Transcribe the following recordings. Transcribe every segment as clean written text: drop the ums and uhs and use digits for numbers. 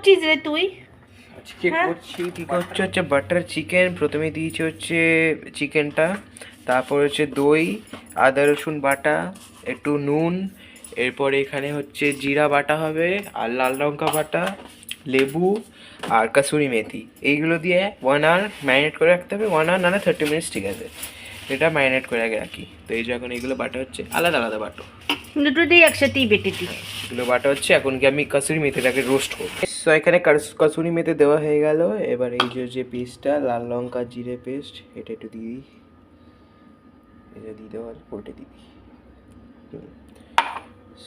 করছিস রে তুই? আজকে করছি কি করছে হচ্ছে বাটার চিকেন। প্রথমে দিয়েছি হচ্ছে চিকেনটা, তারপর হচ্ছে দই, আদা রসুন বাটা, একটু নুন, এরপরে এখানে হচ্ছে জিরা বাটা হবে, আর লাল লঙ্কা বাটা, লেবু আর কাসুরি মেথি। এইগুলো দিয়ে 1 আওয়ার ম্যারিনেট করে রাখতে হবে। 1 আওয়ার না 30 মিনিটস, ঠিক আছে। এটা ম্যারিনেট করে আগে রাখি। তো এই যে এখন এইগুলো বাটা হচ্ছে, আলাদা আলাদা বাটো, দুটোতেই একসাথেই বেটে দিই। এগুলো বাটা হচ্ছে। এখন কি আমি কাসুরি মেথিটাকে রোস্ট করবো। সো এখানে কাসুরি মেথি দেওয়া হয়ে গেল। এবার এই যে পেস্টটা, লাল লঙ্কা জিরে পেস্ট, এটা একটু দিয়ে দিই। এটা দিয়ে দেওয়ার পোটে দিয়ে দিই।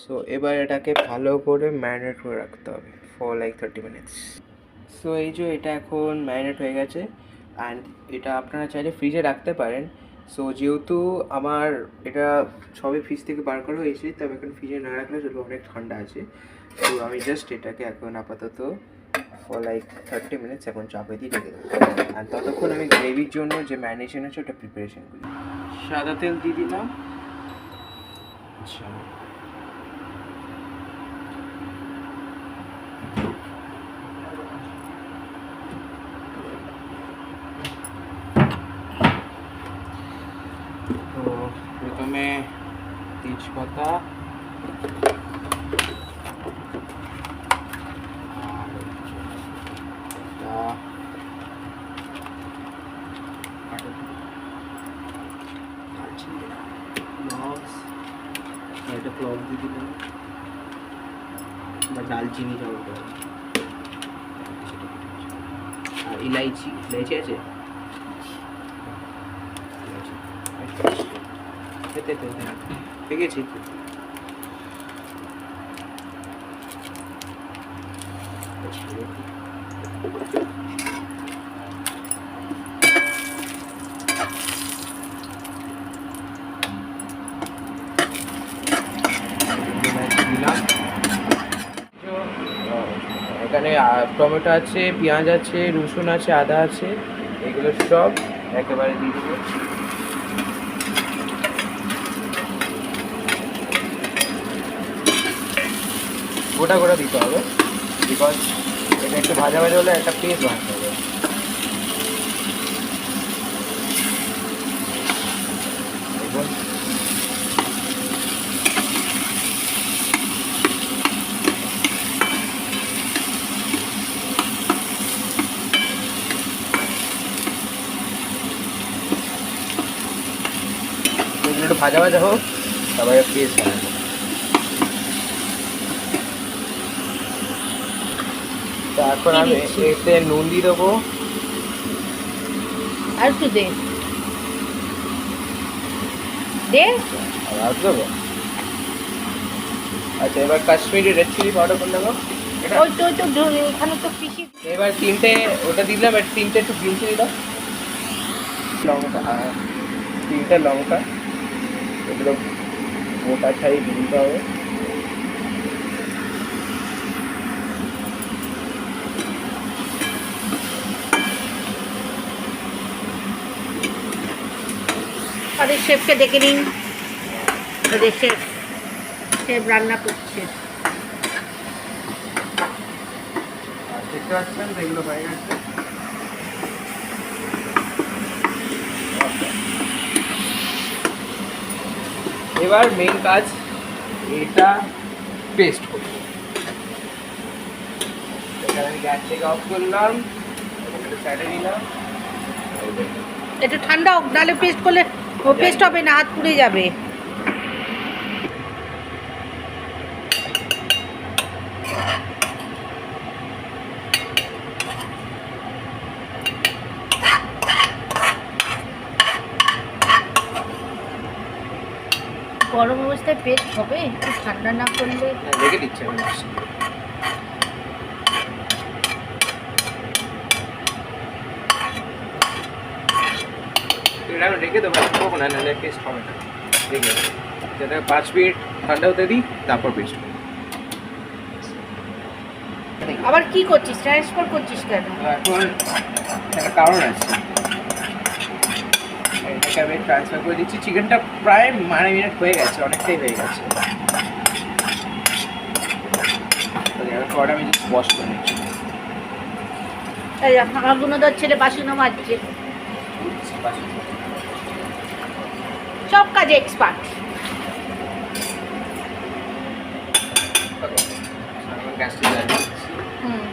সো এবার এটাকে ভালো করে ম্যারিনেট করে রাখতে হবে ফর লাইক 30 মিনিটস। সো এই যে এটা এখন ম্যারিনেট হয়ে গেছে, অ্যান্ড এটা আপনারা চাইলে ফ্রিজে রাখতে পারেন। সো যেহেতু আমার এটা সবে ফ্রিজ থেকে বার করা হয়েছে, তবে এখন ফ্রিজে না রাখলে চলবে, অনেক ঠান্ডা আছে। তো আমি জাস্ট এটাকে এখন আপাতত ফর লাইক 30 মিনিটস এখন চাপে দিয়ে রেখে দেবো। অ্যান্ড ততক্ষণ আমি গ্রেভির জন্য যে ম্যারিনেশন আছে ওটা প্রিপারেশন করি। সাদা তেল দিয়ে দিলাম। আচ্ছা, তো প্রথমে তেজপাতা, একটা ক্লভ দিয়ে দিলাম বা দালচিনি যাবো, আর ইলাইচি আছে পেকেছি। এখানে টমেটো আছে, পেঁয়াজ আছে, রসুন আছে, আদা আছে, এগুলো সব একেবারে দিয়ে দেবো। গোটা গোটা দিতে হবে, বিকজ এটা একটু ভাজা ভাজা হলে একটা পেস্ট বানাতে হবে। দেখুন একটু ভাজা ভাজা হোক, তারপরে পেস্ট বানাবো। তো এখন আমি এতে নুন দিয়ে দেবো, আর একটু দে দে আর দেবো। আচ্ছা, এবার কাশ্মীরি রেড চিলি পাউডার করে দেবো। ওই তো এখানে তো পিসি। এবার তিনটে ওটা দিলাম, আর তিনটে একটু গ্রিন চিলি দাও, লঙ্কা, আর 3টে লঙ্কা, এগুলো গোটা ছাই দিতে হবে। তাদের শেফকে ডেকে নিন, তাদের শেফ রান্না করছে। আর দেখতে পাচ্ছেন এগুলো হয়ে গেছে। এবার মেইন কাজ, এটা পেস্ট করবো। এখানে আমি গ্যাস থেকে অফ করলাম, সাইডে নিলাম। একটু ঠান্ডা হোক, নাহলে পেস্ট করলে ও পেস্ট হবে না, হাত পুড়ে যাবে। গরম অবস্থায় পেস্ট হবে, একটু ঠান্ডা না করলে। রেখে দিচ্ছি আমি। এটা রেখে দেবো কখন, নাহলে পেস্ট হবে না। রেখে যাতে 5 মিনিট ঠান্ডা হতে দিই, তারপর পেস্ট করি। আবার কি করছিস, ট্রান্সফার করছিস কেন? এখন একটা কারণ আছে, এটাকে আমি ট্রান্সফার করে দিচ্ছি। চিকেনটা প্রায় 12 মিনিট হয়ে গেছে, অনেকটাই হয়ে গেছে। এরপর আমি জাস্ট ওয়াশ করে নিচ্ছি। এই আমার গুণধর ছেলে বাসনও মাজছে, সব কাজে এক্সপার্ট। হুম,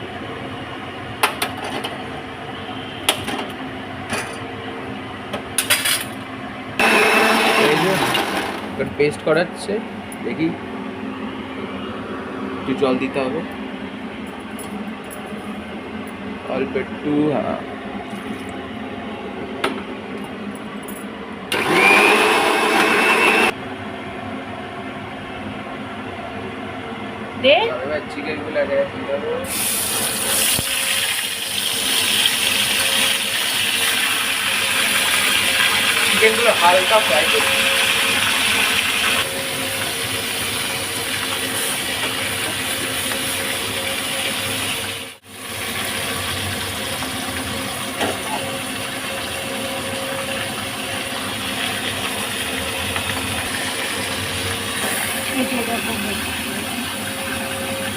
পেস্ট করাচ্ছে, দেখি একটু জল দিতে হবে অল্প একটু। হ্যাঁ দে এবার চিকেন গুলো দিতে হবে। চিকেন গুলো হালকা ফ্রাই করতে হবে।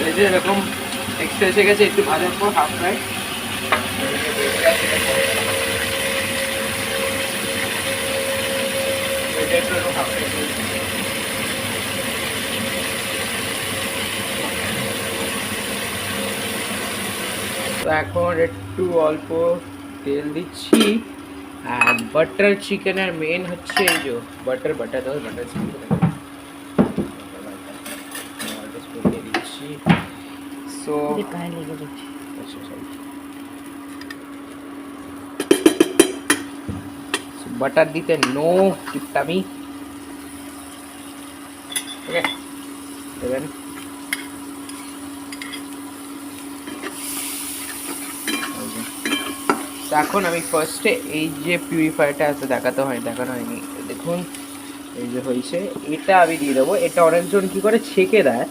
এই যে এরকম এক্সট্রা এসে গেছে, একটু ভাজার পর হাফ ফ্রাই। তো এখন একটু অল্প তেল দিচ্ছি। আর বাটার চিকেনের মেন হচ্ছে এই যে বাটার দাও, বাটার চিকেন দিচ্ছি। সো আচ্ছা সরি, বাটার দিতে নো কিপটামি। ওকে দেবেন। এখন আমি ফার্স্টে এই যে পিউরিফায়ারটা আছে দেখানো হয়নি, দেখুন এই যে হয়েছে, এটা আমি দিয়ে দেবো। এটা অনেকজন কী করে ছেঁকে দেয়,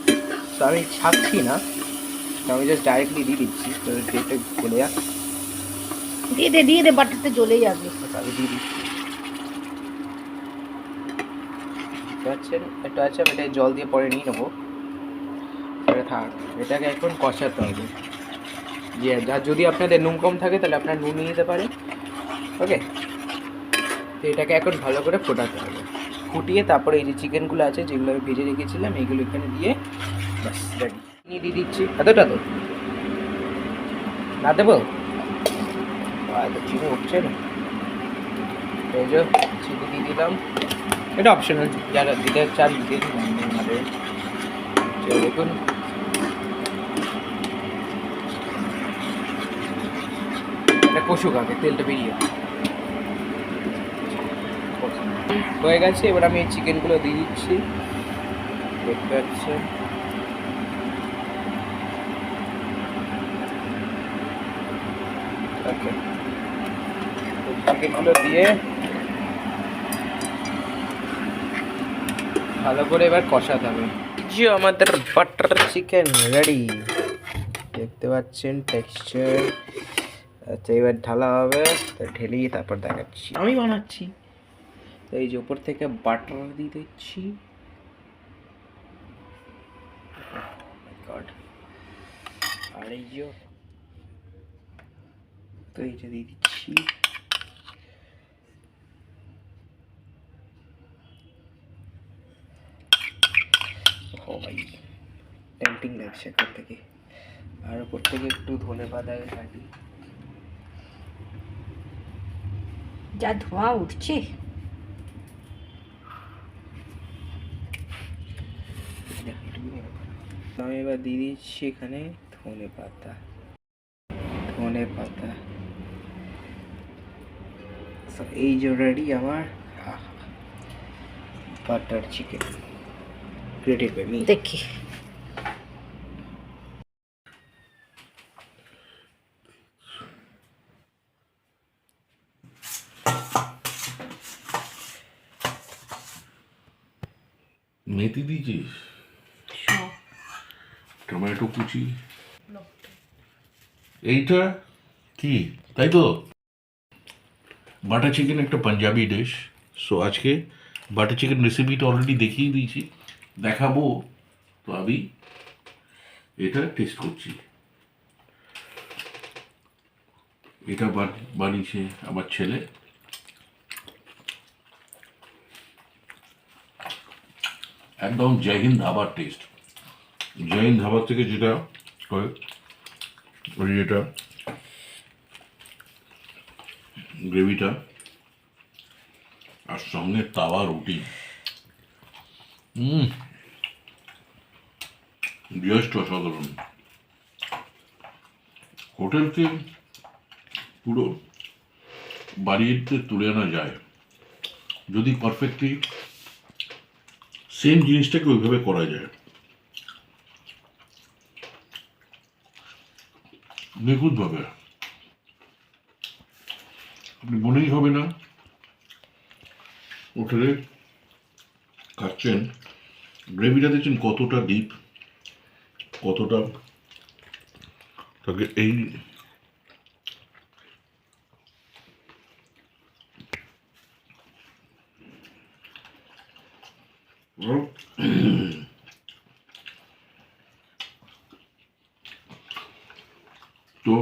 তো আমি ছাঁকছি না, আমি জাস্ট ডাইরেক্টলি দিয়ে দিচ্ছি। তো যেটা চলে যাক, দিয়ে দে বাটারটা জ্বলে যাবে। আমি দিয়ে দিচ্ছি। পাচ্ছেন একটু আছে, আমি এটা জল দিয়ে পরে নিয়ে নেবো, সেটা থাক। এটাকে এখন কষাতে হবে। যে যদি আপনাদের নুন কম থাকে তাহলে আপনারা নুন নিয়ে নিতে পারেন। ওকে, তো এটাকে এখন ভালো করে ফোটাতে হবে। ফুটিয়ে তারপরে এই যে চিকেনগুলো আছে যেগুলো আমি ভেজে রেখেছিলাম এইগুলো এখানে দিয়ে ব্যাস রেডি। নিয়ে দিয়ে দিচ্ছি। এতটা তো না দেবো, এত চিনি উঠছে না। এই যে চিনি দিয়ে দিলাম, এটা অপশনাল, যারা দিতে চান দিয়ে দিন। আমাদের দেখুন এটা কষুক, আগে তেলটা বেরিয়ে হয়ে গেছে। এবার আমি এই চিকেনগুলো দিয়ে দিচ্ছি, দেখতে পাচ্ছেন। ওকে, চিকেনগুলো দিয়ে ভালো করে এবার কষাতে হবে। যে আমাদের বাটার চিকেন রেডি, দেখতে পাচ্ছেন টেক্সচার। আচ্ছা এবার ঢালা হবে, ঢেলেই তারপর দেখাচ্ছি আমি বানাচ্ছি। তো এই যে উপর থেকে বাটার দিয়ে দিচ্ছি। আর এই যে তো এই যে দিয়ে দিচ্ছি। ও ভাই টেম্পটিং লাগছে এখান থেকে। আর উপর থেকে একটু ধনে পাতা কাটি। যা ধোঁয়া উঠছে, আমি এবার দিয়ে দিচ্ছি এখানে ধনে পাতা। এই যে রেডি আমার butter chicken created by me. দেখি মেথি দিয়েছিস, টমেটো কুচি, এইটা কি তাই তো? বাটার চিকেন একটা পাঞ্জাবি ডিশ। সো আজকে বাটার চিকেন রেসিপিটা অলরেডি দেখিয়ে দিয়েছি, দেখাবো। তো আমি এটা টেস্ট করছি। এটা বানিয়েছে আমার ছেলে। একদম জয় হিন্দ ধাবার টেস্ট। জয় হিন্দ ধাবার থেকে যেটা হয়, ওই যেটা গ্রেভিটা আর সঙ্গে তাওয়া রুটি, জাস্ট অসাধারণ। হোটেলকে পুরো বাড়িতে তুলে আনা যায় যদি পারফেক্টলি সেম জিনিসটাকে ওইভাবে করা যায়। নিখুঁতভাবে, আপনি মনেই হবে না হোটেলে খাচ্ছেন। গ্রেভিটা দেখছেন কতটা ডিপ, কতটা তাকে এই তো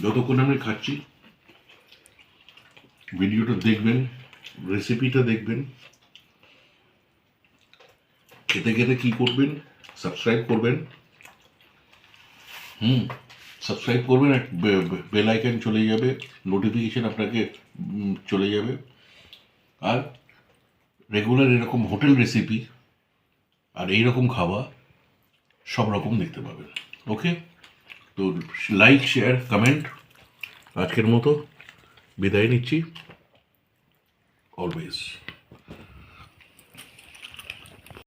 যতক্ষণ আমি খাচ্ছি ভিডিওটা দেখবেন, রেসিপিটা দেখবেন, খেতে খেতে কি করবেন, সাবস্ক্রাইব করবেন। সাবস্ক্রাইব করবেন, বেল আইকন চলে যাবে, নোটিফিকেশন আপনাকে চলে যাবে। আর রেগুলার এরকম হোটেল রেসিপি আর এইরকম খাওয়া সব রকম দেখতে পাবেন। ওকে, তো লাইক, শেয়ার, কমেন্ট। আজকের মতো বিদায় নিচ্ছি, অলওয়েজ।